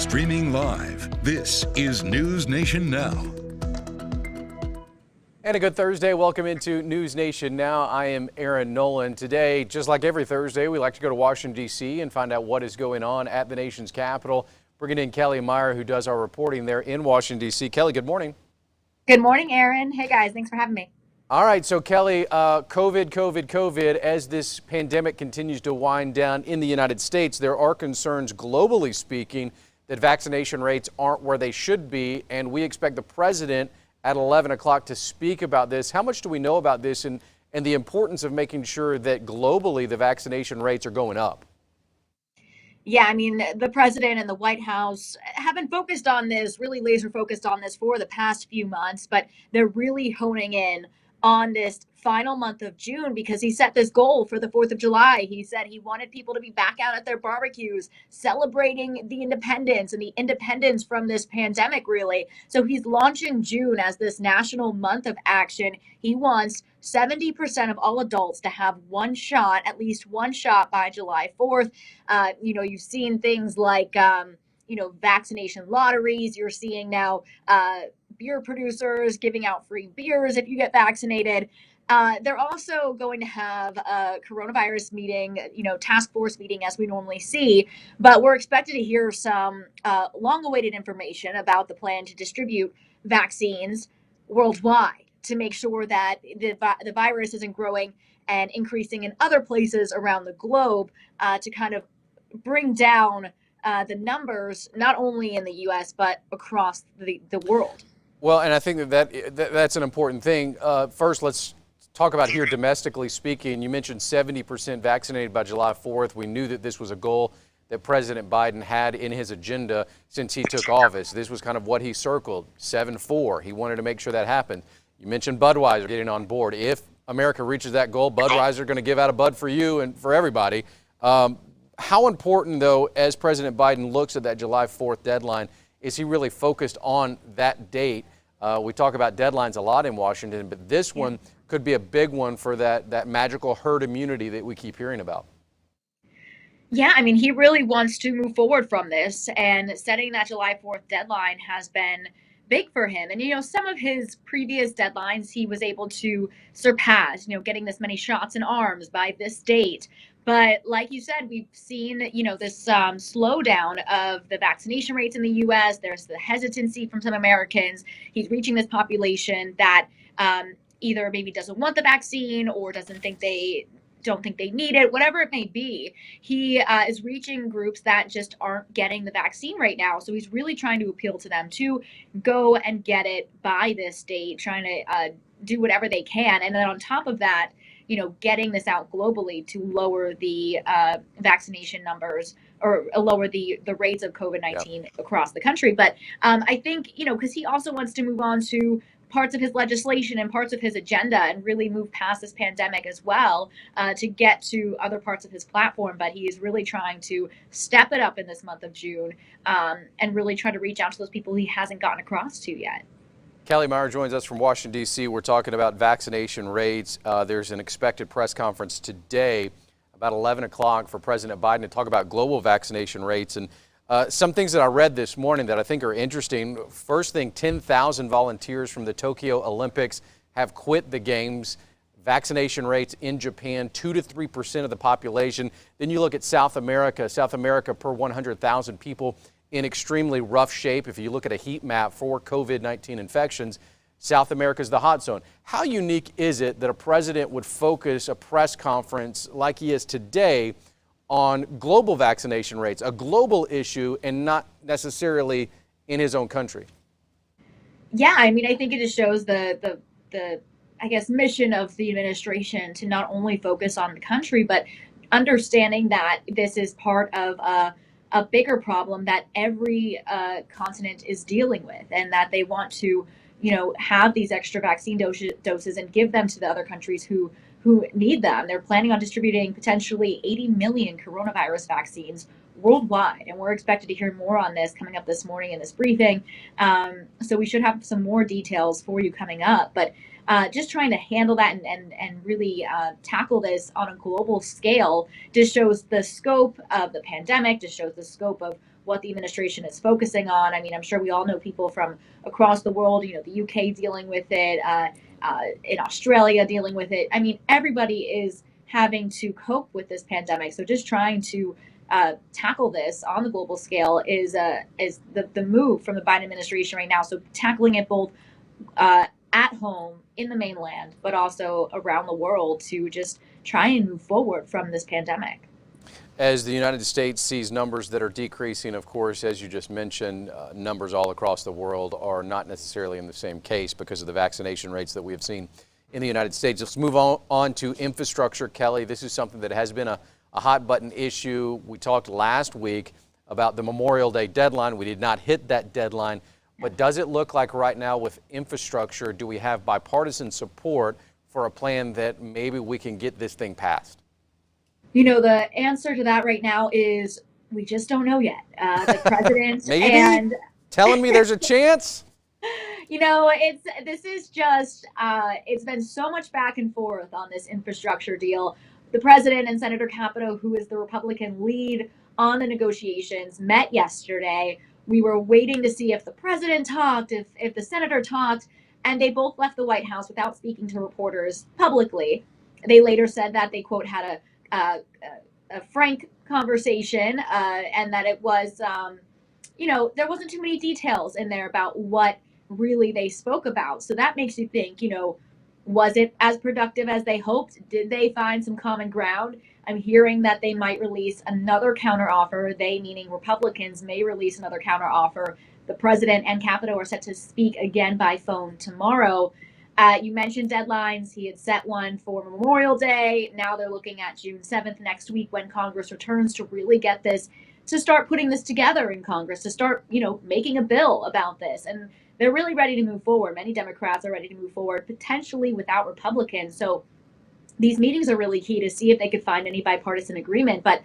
Streaming live, this is News Nation Now. And a good Thursday. Welcome into News Nation Now. I am Aaron Nolan. Today, just like every Thursday, we like to go to Washington, D.C. and find out what is going on at the nation's capital. Bringing in Kelly Meyer, who does our reporting there in Washington, D.C. Kelly, good morning. Good morning, Aaron. Hey, guys. Thanks for having me. All right. So, Kelly, COVID. As this pandemic continues to wind down in the United States, there are concerns, globally speaking, that vaccination rates aren't where they should be. And we expect the president at 11 o'clock to speak about this. How much do we know about this and the importance of making sure that globally the vaccination rates are going up? Yeah, I mean, the president and the White House have been focused on this, really laser focused on this for the past few months, but they're really honing in on this final month of June because he set this goal for the 4th of July. He said he wanted people to be back out at their barbecues, celebrating the independence and the independence from this pandemic, really. So he's launching June as this national month of action. He wants 70% of all adults to have one shot, at least one shot by July 4th. You've seen things like, vaccination lotteries. You're seeing now beer producers giving out free beers if you get vaccinated. They're also going to have a coronavirus meeting, task force meeting as we normally see, but we're expected to hear some long-awaited information about the plan to distribute vaccines worldwide to make sure that the virus isn't growing and increasing in other places around the globe to kind of bring down the numbers, not only in the U.S., but across the world. Well, and I think that's an important thing. First, let's talk about here domestically speaking. You mentioned 70% vaccinated by July 4th. We knew that this was a goal that President Biden had in his agenda since he took office. This was kind of what he circled, 7-4. He wanted to make sure that happened. You mentioned Budweiser getting on board. If America reaches that goal, Budweiser are going to give out a Bud for you and for everybody. How important, though, as President Biden looks at that July 4th deadline, is he really focused on that date? We talk about deadlines a lot in Washington, but this one could be a big one for that magical herd immunity that we keep hearing about. Yeah, I mean, he really wants to move forward from this, and setting that July 4th deadline has been big for him. And, some of his previous deadlines he was able to surpass, getting this many shots in arms by this date. But like you said, we've seen, this slowdown of the vaccination rates in the U.S. There's the hesitancy from some Americans. He's reaching this population that either maybe doesn't want the vaccine or don't think they need it, whatever it may be. He is reaching groups that just aren't getting the vaccine right now. So he's really trying to appeal to them to go and get it by this date, trying to do whatever they can. And then on top of that, getting this out globally to lower the vaccination numbers or lower the rates of COVID-19 across the country. But I think, because he also wants to move on to parts of his legislation and parts of his agenda and really move past this pandemic as well to get to other parts of his platform. But he is really trying to step it up in this month of June and really try to reach out to those people he hasn't gotten across to yet. Kelly Meyer joins us from Washington, D.C. We're talking about vaccination rates. There's an expected press conference today about 11 o'clock for President Biden to talk about global vaccination rates. And some things that I read this morning that I think are interesting. First thing, 10,000 volunteers from the Tokyo Olympics have quit the games. Vaccination rates in Japan, 2 to 3% of the population. Then you look at South America per 100,000 people in extremely rough shape. If you look at a heat map for COVID-19 infections, South America is the hot zone. How unique is it that a president would focus a press conference like he is today on global vaccination rates, a global issue, and not necessarily in his own country? Yeah, I mean, I think it just shows the mission of the administration to not only focus on the country, but understanding that this is part of a bigger problem that every continent is dealing with, and that they want to, have these extra vaccine doses and give them to the other countries who need them. They're planning on distributing potentially 80 million coronavirus vaccines worldwide, and we're expected to hear more on this coming up this morning in this briefing. So we should have some more details for you coming up. But just trying to handle that and really tackle this on a global scale just shows the scope of the pandemic, just shows the scope of what the administration is focusing on. I mean, I'm sure we all know people from across the world, the UK dealing with it, in Australia dealing with it. I mean, everybody is having to cope with this pandemic. So just trying to tackle this on the global scale is the move from the Biden administration right now. So tackling it both at home in the mainland, but also around the world to just try and move forward from this pandemic. As the United States sees numbers that are decreasing, of course, as you just mentioned, numbers all across the world are not necessarily in the same case because of the vaccination rates that we have seen in the United States. Let's move on to infrastructure. Kelly, this is something that has been a hot button issue. We talked last week about the Memorial Day deadline. We did not hit that deadline, but does it look like right now with infrastructure, do we have bipartisan support for a plan that maybe we can get this thing passed? The answer to that right now is we just don't know yet. The president maybe? And telling me there's a chance? This is just it's been so much back and forth on this infrastructure deal. The president and Senator Capito, who is the Republican lead on the negotiations, met yesterday. We were waiting to see if the president talked, if the senator talked, and they both left the White House without speaking to reporters publicly. They later said that they, quote, had a frank conversation, and that it was, there wasn't too many details in there about what really they spoke about. So that makes you think, was it as productive as they hoped? Did they find some common ground? I'm hearing that they might release another counteroffer. They, meaning Republicans, may release another counteroffer. The president and Capito are set to speak again by phone tomorrow. You mentioned deadlines. He had set one for Memorial Day. Now they're looking at June 7th next week when Congress returns to really get this, to start putting this together in Congress, to start, making a bill about this. And they're really ready to move forward. Many Democrats are ready to move forward, potentially without Republicans. So these meetings are really key to see if they could find any bipartisan agreement. But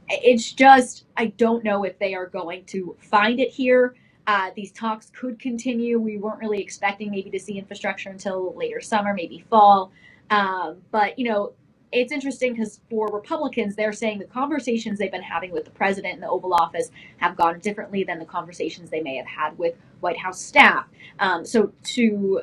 it's just, I don't know if they are going to find it here. These talks could continue. We weren't really expecting maybe to see infrastructure until later summer, maybe fall. But, it's interesting because for Republicans, they're saying the conversations they've been having with the president in the Oval Office have gone differently than the conversations they may have had with White House staff. So to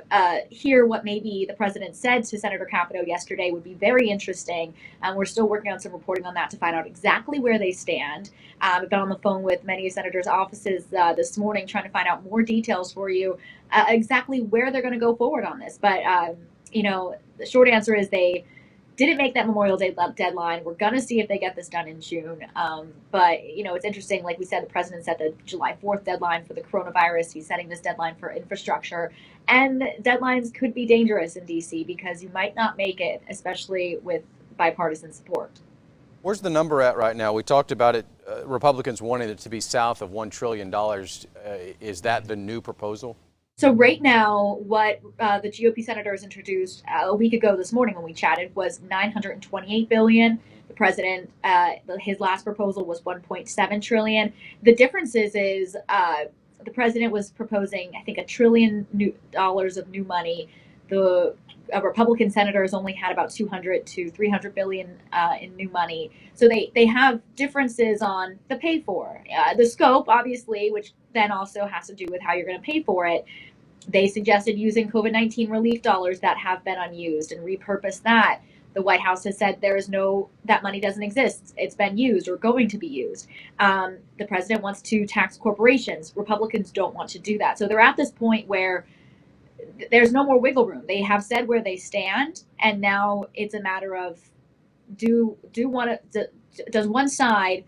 hear what maybe the president said to Senator Capito yesterday would be very interesting. We're still working on some reporting on that to find out exactly where they stand. I've been on the phone with many senators' offices this morning trying to find out more details for you, exactly where they're going to go forward on this. But, the short answer is they didn't make that Memorial Day deadline. We're going to see if they get this done in June. But, it's interesting. Like we said, the president set the July 4th deadline for the coronavirus. He's setting this deadline for infrastructure. And deadlines could be dangerous in D.C. because you might not make it, especially with bipartisan support. Where's the number at right now? We talked about it, Republicans wanting it to be south of $1 trillion. Is that the new proposal? So right now, what the GOP senators introduced a week ago this morning when we chatted was $928 billion. The president, his last proposal was $1.7 trillion. The difference is the president was proposing, I think, $1 trillion of new money. The Republican senators only had about 200 to 300 billion in new money. So they have differences on the pay for, the scope, obviously, which then also has to do with how you're going to pay for it. They suggested using COVID-19 relief dollars that have been unused and repurpose that. The White House has said that money doesn't exist. It's been used or going to be used. The president wants to tax corporations. Republicans don't want to do that. So they're at this point where there's no more wiggle room. They have said where they stand, and now it's a matter of does one side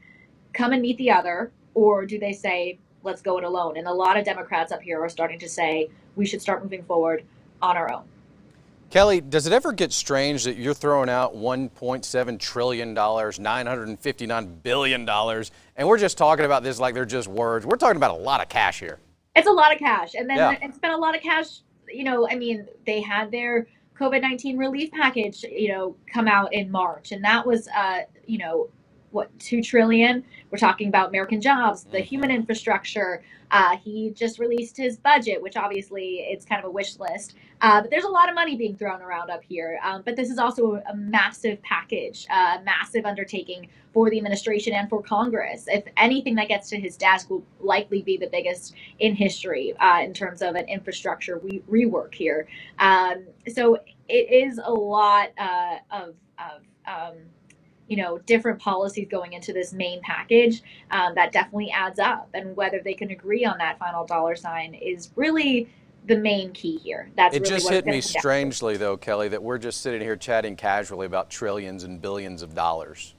come and meet the other, or do they say, let's go it alone? And a lot of Democrats up here are starting to say we should start moving forward on our own. Kelly, does it ever get strange that you're throwing out $1.7 trillion, $959 billion, and we're just talking about this like they're just words? We're talking about a lot of cash here. It's a lot of cash. And then It's been a lot of cash. They had their COVID-19 relief package, come out in March. And that was, what, 2 trillion. We're talking about American jobs, the human infrastructure. He just released his budget, which obviously it's kind of a wish list. But there's a lot of money being thrown around up here. But this is also a massive package, a massive undertaking for the administration and for Congress. If anything that gets to his desk will likely be the biggest in history in terms of an infrastructure rework here. So it is a lot of different policies going into this main package that definitely adds up. And whether they can agree on that final dollar sign is really the main key here. That's it really just what hit me it's gonna come down to. strangely, though, Kelly, that we're just sitting here chatting casually about trillions and billions of dollars.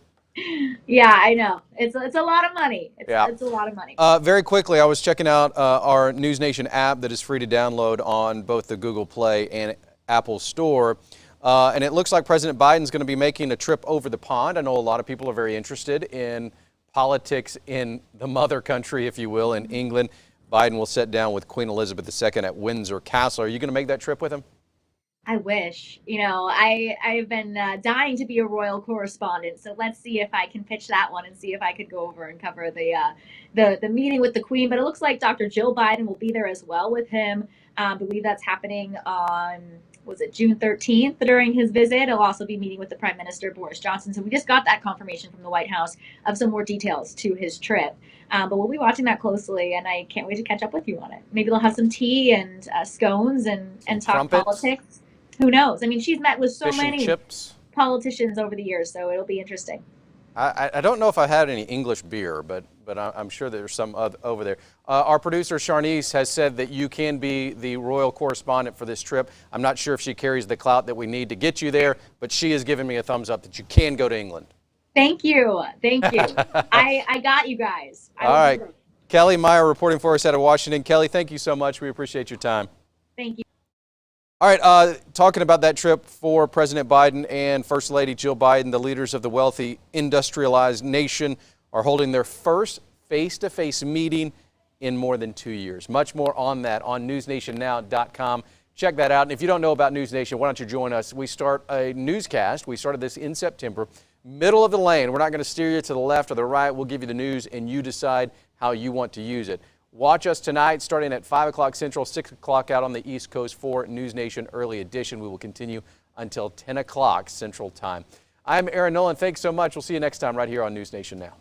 Yeah, I know. It's a lot of money. It's a lot of money. Very quickly, I was checking out our News Nation app that is free to download on both the Google Play and Apple Store. And it looks like President Biden's going to be making a trip over the pond. I know a lot of people are very interested in politics in the mother country, if you will, in England. Biden will sit down with Queen Elizabeth II at Windsor Castle. Are you going to make that trip with him? I wish. I've been dying to be a royal correspondent, so let's see if I can pitch that one and see if I could go over and cover the meeting with the Queen. But it looks like Dr. Jill Biden will be there as well with him. I believe that's happening on, was it June 13th during his visit? He'll also be meeting with the Prime Minister, Boris Johnson. So we just got that confirmation from the White House of some more details to his trip. But we'll be watching that closely, and I can't wait to catch up with you on it. Maybe they'll have some tea and scones and talk Trumpets. politics. Who knows? I mean, she's met with so Fish and many chips. politicians over the years, so it'll be interesting. I don't know if I had any English beer, but I'm sure there's some over there. Our producer, Sharnice, has said that you can be the royal correspondent for this trip. I'm not sure if she carries the clout that we need to get you there, but she has given me a thumbs up that you can go to England. Thank you. Thank you. I got you guys. All right. Kelly Meyer reporting for us out of Washington. Kelly, thank you so much. We appreciate your time. Thank you. All right, talking about that trip for President Biden and First Lady Jill Biden, the leaders of the wealthy, industrialized nation are holding their first face-to-face meeting in more than 2 years. Much more on that on newsnationnow.com. Check that out. And if you don't know about News Nation, why don't you join us? We start a newscast. We started this in September, middle of the lane. We're not going to steer you to the left or the right. We'll give you the news, and you decide how you want to use it. Watch us tonight starting at 5 o'clock Central, 6 o'clock out on the East Coast for News Nation Early Edition. We will continue until 10 o'clock Central Time. I'm Aaron Nolan. Thanks so much. We'll see you next time right here on News Nation Now.